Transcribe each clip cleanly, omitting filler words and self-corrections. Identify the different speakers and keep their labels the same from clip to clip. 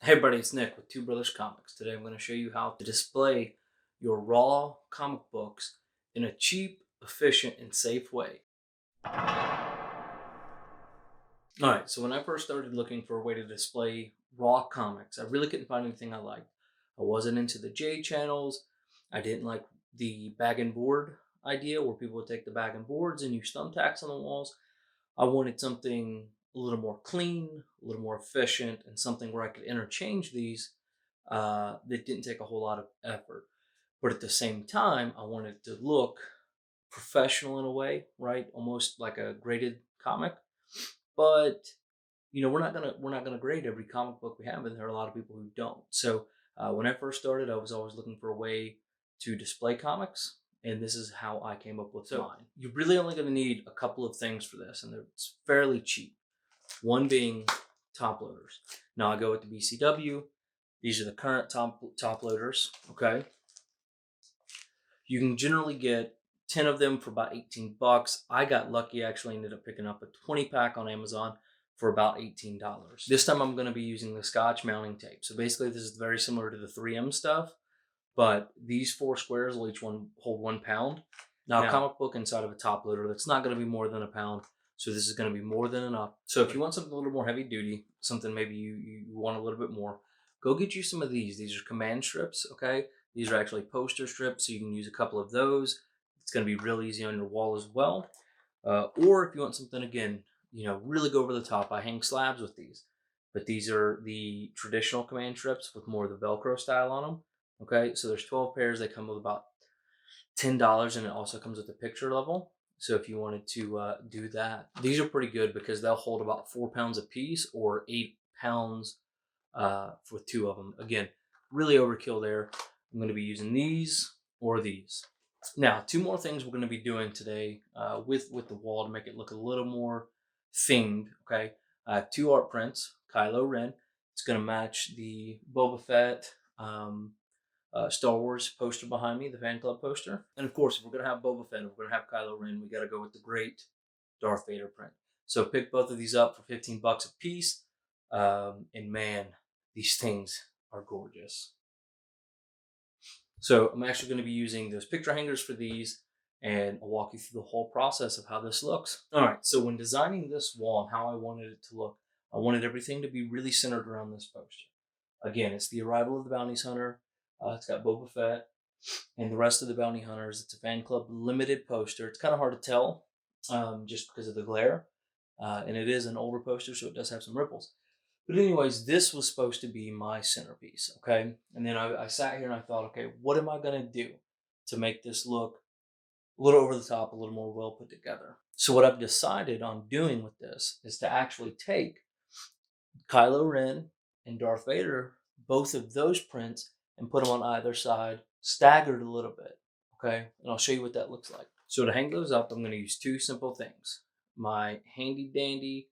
Speaker 1: Hey everybody, it's Nick with Two Brothers Comics. Today I'm going to show you how to display your raw comic books in a cheap, efficient, and safe way. Alright, so when I first started looking for a way to display raw comics, I really couldn't find anything I liked. I wasn't into the J channels. I didn't like the bag and board idea where people would take the bag and boards and use thumbtacks on the walls. I wanted something a little more clean, a little more efficient, and something where I could interchange these that didn't take a whole lot of effort. But at the same time, I wanted it to look professional in a way, right? Almost like a graded comic. But we're not gonna grade every comic book we have, and there are a lot of people who don't. So when I first started, I was always looking for a way to display comics, and this is how I came up with mine. You're really only going to need a couple of things for this, and it's fairly cheap. One being top loaders. Now I go with the BCW. These are the current top loaders. Okay. You can generally get 10 of them for about $18. I got lucky. I actually ended up picking up a 20 pack on Amazon for about $18. This time I'm going to be using the Scotch mounting tape. So basically this is very similar to the 3M stuff, but these 4 squares will each one hold 1 pound. Now a comic book inside of a top loader, that's not going to be more than a pound. So this is going to be more than enough. So if you want something a little more heavy duty, something maybe you want a little bit more, go get you some of these. These are command strips, okay? These are actually poster strips, so you can use a couple of those. It's going to be real easy on your wall as well. Or if you want something, again, really go over the top, I hang slabs with these. But these are the traditional command strips with more of the Velcro style on them. Okay, so there's 12 pairs. They come with about $10, and it also comes with a picture level. So if you wanted to do that, these are pretty good because they'll hold about 4 pounds a piece or 8 pounds for 2 of them. Again, really overkill there. I'm going to be using these or these. Now, 2 more things we're going to be doing today with the wall to make it look a little more themed. Okay, 2 art prints. Kylo Ren. It's going to match the Boba Fett Star Wars poster behind me, the fan club poster. And of course, if we're going to have Boba Fett, if we're going to have Kylo Ren, we got to go with the great Darth Vader print. So pick both of these up for $15 a piece. And man, these things are gorgeous. So I'm actually going to be using those picture hangers for these, and I'll walk you through the whole process of how this looks. All right, so when designing this wall and how I wanted it to look, I wanted everything to be really centered around this poster. Again, it's the arrival of the bounty hunter. It's got Boba Fett and the rest of the bounty hunters. It's a fan club limited poster. It's kind of hard to tell just because of the glare. And it is an older poster, so it does have some ripples. But anyways, this was supposed to be my centerpiece, okay? And then I sat here and I thought, okay, what am I going to do to make this look a little over the top, a little more well put together? So what I've decided on doing with this is to actually take Kylo Ren and Darth Vader, both of those prints, and put them on either side, staggered a little bit, okay? And I'll show you what that looks like. So to hang those up, I'm going to use 2 simple things. My handy dandy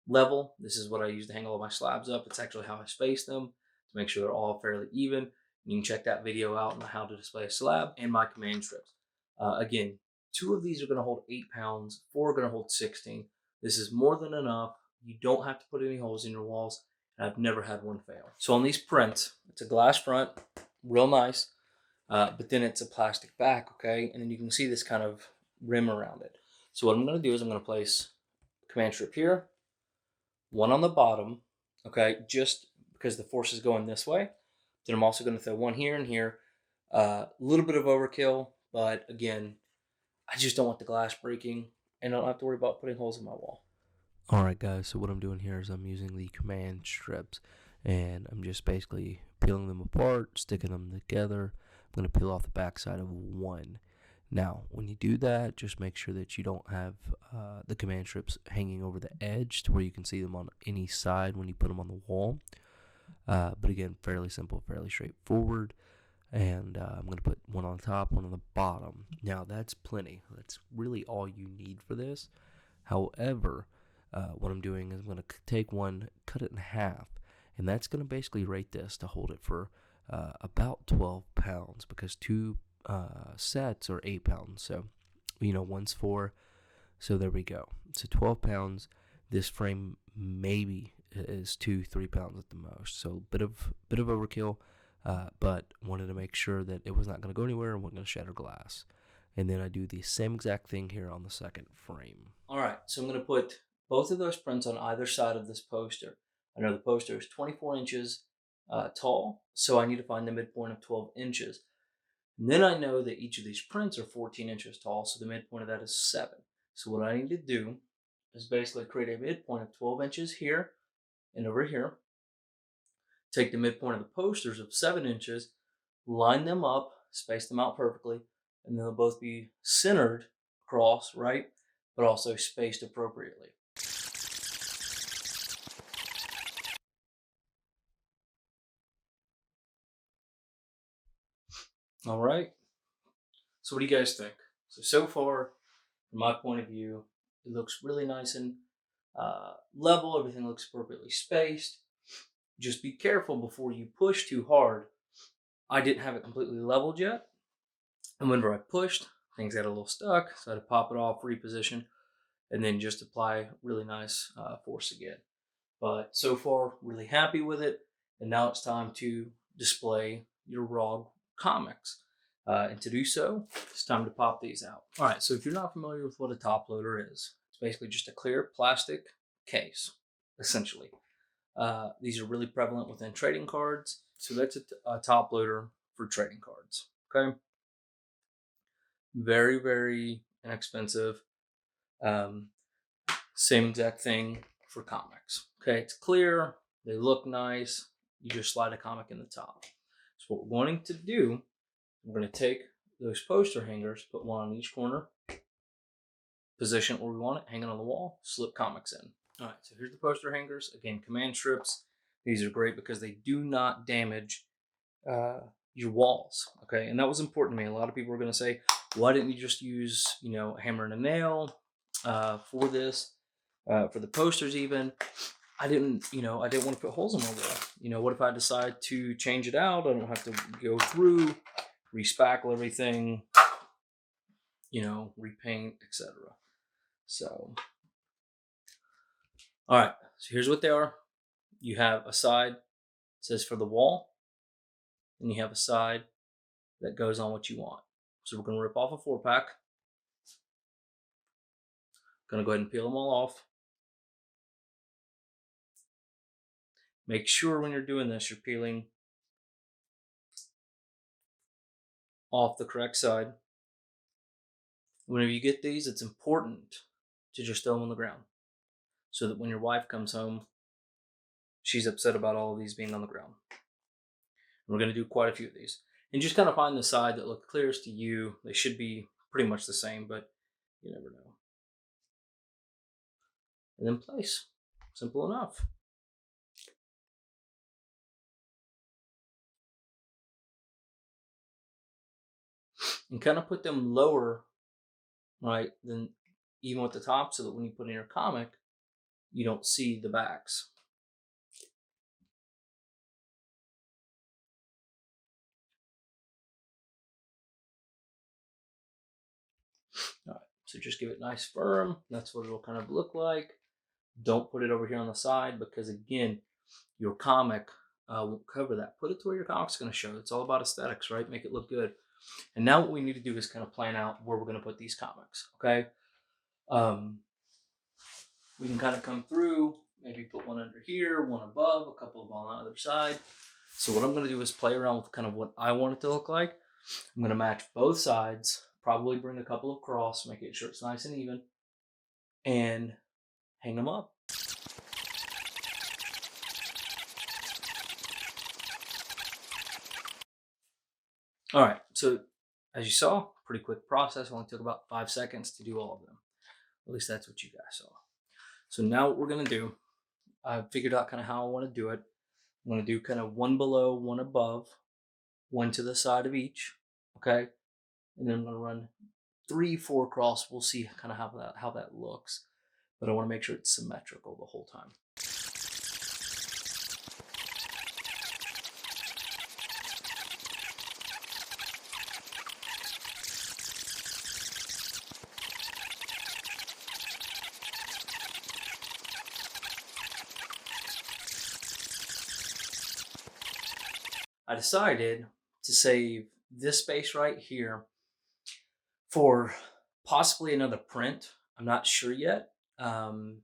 Speaker 1: level. This is what I use to hang all my slabs up. It's actually how I space them to make sure they're all fairly even. You can check that video out on how to display a slab, and my command strips. Again, 2 of these are going to hold 8 pounds, 4 are going to hold 16. This is more than enough. You don't have to put any holes in your walls, and I've never had one fail. So on these prints, it's a glass front, real nice, but then it's a plastic back, okay? And then you can see this kind of rim around it. So what I'm going to do is I'm going to place a command strip here, one on the bottom, okay, just because the force is going this way. Then I'm also going to throw one here and here. A little bit of overkill, but again, I just don't want the glass breaking, and I don't have to worry about putting holes in my wall.
Speaker 2: Alright guys, so what I'm doing here is I'm using the command strips, and I'm just basically peeling them apart, sticking them together. I'm going to peel off the back side of one. Now, when you do that, just make sure that you don't have the command strips hanging over the edge to where you can see them on any side when you put them on the wall. But again, fairly simple, fairly straightforward. And I'm going to put one on the top, one on the bottom. Now, that's plenty. That's really all you need for this. However, what I'm doing is I'm going to take one, cut it in half, and that's going to basically rate this to hold it for about 12 pounds because 2 sets are 8 pounds. So, one's 4. So there we go. So 12 pounds. This frame maybe is 2-3 pounds at the most. So bit of overkill, but wanted to make sure that it was not going to go anywhere and wasn't going to shatter glass. And then I do the same exact thing here on the second frame.
Speaker 1: All right, so I'm going to put both of those prints on either side of this poster. I know the poster is 24 inches tall, so I need to find the midpoint of 12 inches. And then I know that each of these prints are 14 inches tall, so the midpoint of that is 7. So what I need to do is basically create a midpoint of 12 inches here and over here. Take the midpoint of the posters of 7 inches, line them up, space them out perfectly, and they'll both be centered across, right? But also spaced appropriately. All right. So what do you guys think? So far, from my point of view, it looks really nice and level. Everything looks appropriately spaced. Just be careful before you push too hard. I didn't have it completely leveled yet. And whenever I pushed, things got a little stuck. So I had to pop it off, reposition, and then just apply really nice force again. But so far, really happy with it. And now it's time to display your raw comics. And to do so, it's time to pop these out. All right, so if you're not familiar with what a top loader is, it's basically just a clear plastic case, essentially. These are really prevalent within trading cards. So that's a top loader for trading cards, okay? Very, very inexpensive. Same exact thing for comics, okay? It's clear, they look nice, you just slide a comic in the top. So what we're going to do, we're going to take those poster hangers, put one on each corner, position it where we want it, hang it on the wall, slip comics in. All right, so here's the poster hangers. Again, command strips. These are great because they do not damage your walls, okay? And that was important to me. A lot of people were going to say, why didn't you just use, a hammer and a nail for this, for the posters even? I didn't want to put holes in my wall. What if I decide to change it out? I don't have to go through, respackle everything, repaint, etc. So, all right, so here's what they are. You have a side that says for the wall, and you have a side that goes on what you want. So we're going to rip off a 4-pack. Going to go ahead and peel them all off. Make sure when you're doing this, you're peeling off the correct side. Whenever you get these, it's important to just throw them on the ground so that when your wife comes home, she's upset about all of these being on the ground. And we're going to do quite a few of these. And just kind of find the side that looks clearest to you. They should be pretty much the same, but you never know. And then place. Simple enough. And kind of put them lower, right, than even with the top, so that when you put in your comic, you don't see the backs. All right, so just give it nice firm. That's what it'll kind of look like. Don't put it over here on the side because, again, your comic won't cover that. Put it to where your comic's going to show. It's all about aesthetics, right? Make it look good. And now what we need to do is kind of plan out where we're going to put these comics, okay? We can kind of come through, maybe put one under here, one above, a couple of on the other side. So what I'm going to do is play around with kind of what I want it to look like. I'm going to match both sides, probably bring a couple across, make it sure it's nice and even, and hang them up. All right, so as you saw, pretty quick process. Only took about 5 seconds to do all of them. At least that's what you guys saw. So now what we're going to do, I figured out kind of how I want to do it. I'm going to do kind of one below, one above, one to the side of each, okay? And then I'm going to run 3, 4 across. We'll see kind of how that looks. But I want to make sure it's symmetrical the whole time. I decided to save this space right here for possibly another print. I'm not sure yet, but I'm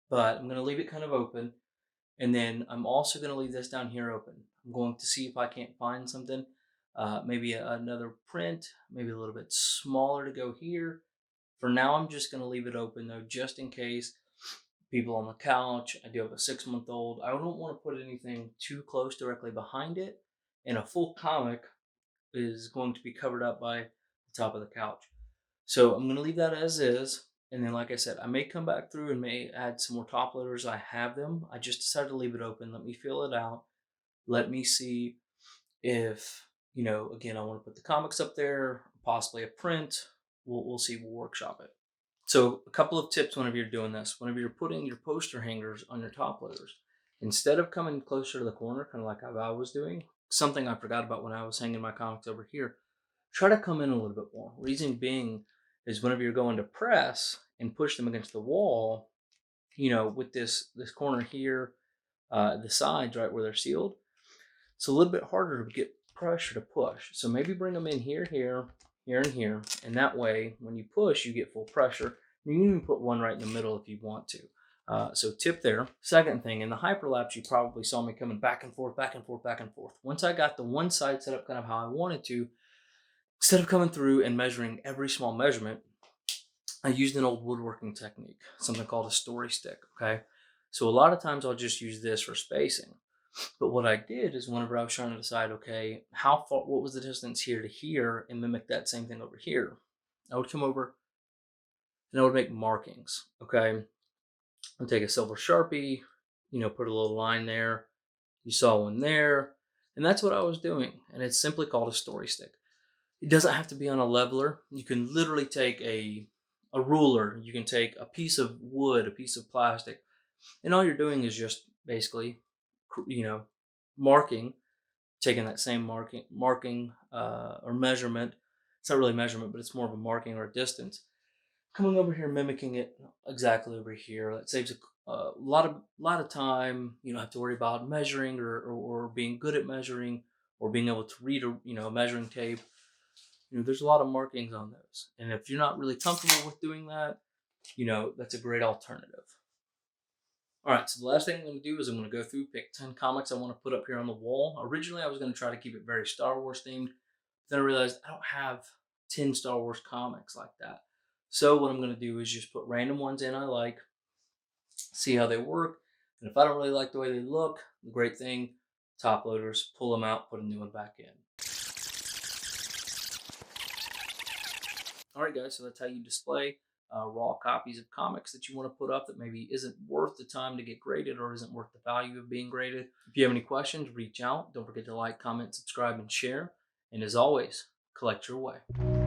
Speaker 1: going to leave it kind of open. And then I'm also going to leave this down here open. I'm going to see if I can't find something, maybe another print, maybe a little bit smaller to go here. For now, I'm just going to leave it open though, just in case people on the couch. I do have a 6-month-old. I don't want to put anything too close directly behind it. And a full comic is going to be covered up by the top of the couch. So I'm going to leave that as is. And then, like I said, I may come back through and may add some more top loaders. I have them. I just decided to leave it open. Let me feel it out. Let me see if, again, I want to put the comics up there, possibly a print. We'll see. We'll workshop it. So a couple of tips whenever you're doing this. Whenever you're putting your poster hangers on your top loaders, instead of coming closer to the corner, kind of like I was doing, something I forgot about when I was hanging my comics over here, try to come in a little bit more. Reason being is whenever you're going to press and push them against the wall, with this corner here, the sides right where they're sealed, it's a little bit harder to get pressure to push. So maybe bring them in here, and here, and that way when you push, you get full pressure. You can even put one right in the middle if you want to. So tip there. Second thing, in the hyperlapse, you probably saw me coming back and forth, back and forth, back and forth. Once I got the one side set up kind of how I wanted to, instead of coming through and measuring every small measurement, I used an old woodworking technique, something called a story stick, okay? So a lot of times I'll just use this for spacing. But what I did is whenever I was trying to decide, okay, how far, what was the distance here to here, and mimic that same thing over here, I would come over and I would make markings, okay? I'd take a silver Sharpie, put a little line there. You saw one there. And that's what I was doing. And it's simply called a story stick. It doesn't have to be on a leveler. You can literally take a ruler. You can take a piece of wood, a piece of plastic. And all you're doing is just basically, marking, taking that same marking or measurement. It's not really measurement, but it's more of a marking or a distance. Coming over here, mimicking it exactly over here. That saves a lot of time. You don't have to worry about measuring or being good at measuring or being able to read a measuring tape. There's a lot of markings on those. And if you're not really comfortable with doing that, that's a great alternative. All right, so the last thing I'm going to do is I'm going to go through, pick 10 comics I want to put up here on the wall. Originally, I was going to try to keep it very Star Wars themed. Then I realized I don't have 10 Star Wars comics like that. So what I'm going to do is just put random ones in I like, see how they work. And if I don't really like the way they look, the great thing, top loaders, pull them out, put a new one back in. All right, guys, so that's how you display raw copies of comics that you want to put up that maybe isn't worth the time to get graded or isn't worth the value of being graded. If you have any questions, reach out. Don't forget to like, comment, subscribe, and share. And as always, collect your way.